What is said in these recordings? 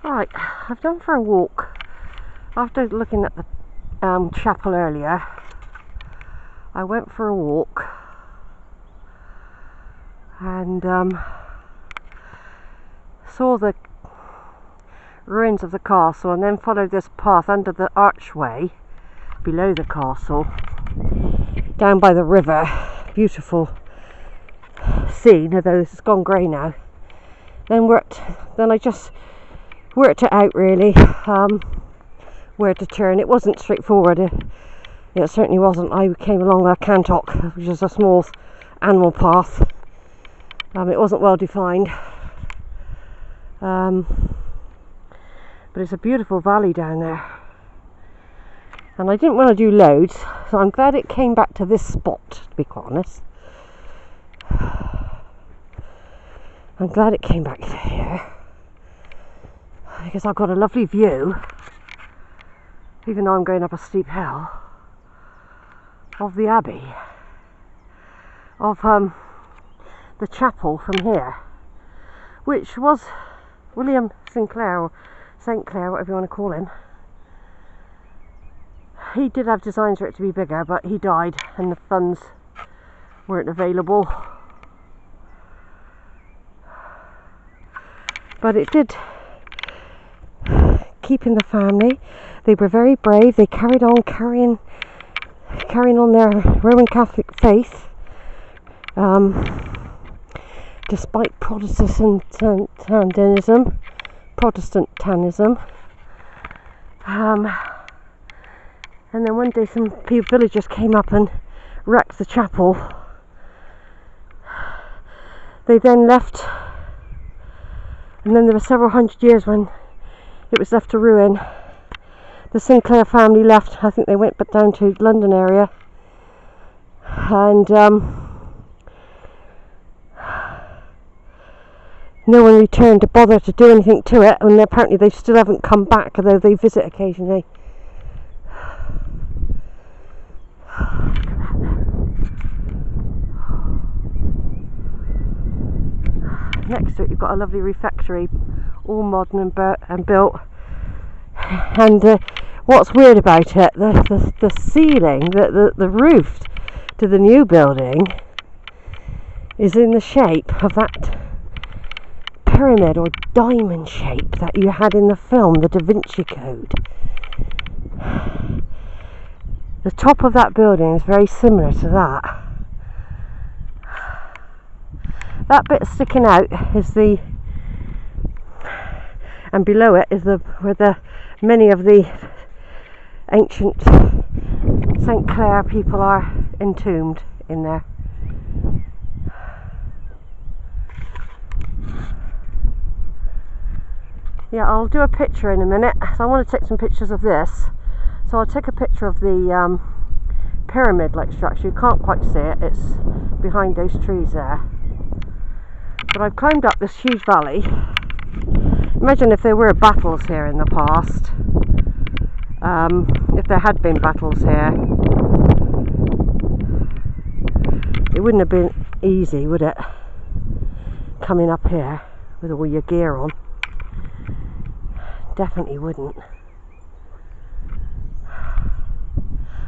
Right, I've gone for a walk. After looking at the chapel earlier, I went for a walk and saw the ruins of the castle, and then followed this path under the archway below the castle down by the river. Beautiful scene, although this has gone grey now. Then I just worked it out really, where to turn. It wasn't straightforward. It certainly wasn't. I came along the cantock, which is a small animal path. It wasn't well defined, but it's a beautiful valley down there, and I didn't want to do loads, so I'm glad it came back to this spot, to be quite honest. I'm glad it came back to here, because I've got a lovely view, even though I'm going up a steep hill, of the abbey, of the chapel from here, which was William Sinclair, or St Clair, whatever you want to call him. He did have designs for it to be bigger, but he died and the funds weren't available. But it did keep in the family. They were very brave. They carried on carrying on their Roman Catholic faith, despite Protestantism. And then one day some villagers came up and wrecked the chapel. They then left, and then there were several hundred years when it was left to ruin. The Sinclair family left. I think they went back down to London area, and no one returned to bother to do anything to it, and apparently they still haven't come back, although they visit occasionally. Next to it you've got a lovely refectory, all modern and built, and what's weird about it, the ceiling, the roof to the new building is in the shape of that pyramid or diamond shape that you had in the film, the Da Vinci Code. The top of that building is very similar to that. That bit sticking out is and below it is where many of the ancient St Clair people are entombed in there. Yeah, I'll do a picture in a minute. So I want to take some pictures of this. So I'll take a picture of the pyramid-like structure. You can't quite see it. It's behind those trees there. But I've climbed up this huge valley. Imagine if there were battles here in the past. If there had been battles here, it wouldn't have been easy, would it? Coming up here with all your gear on. Definitely wouldn't.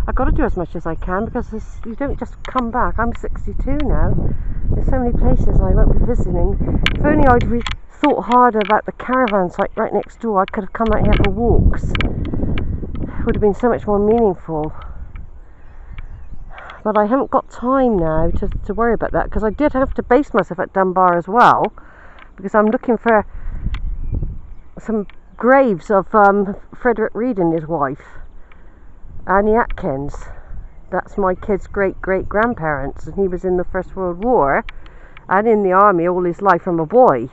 I've got to do as much as I can, because you don't just come back. I'm 62 now. There's so many places I won't be visiting. If only I'd thought harder about the caravan site right next door, I could have come out here for walks. It would have been so much more meaningful. But I haven't got time now to worry about that, because I did have to base myself at Dunbar as well, because I'm looking for some graves of Frederick Reed and his wife, Annie Atkins. That's my kid's great-great-grandparents, and he was in the First World War and in the army all his life from a boy,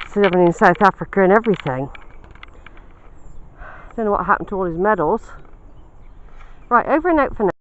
serving in South Africa and everything. Don't know what happened to all his medals. Right, over and out for now.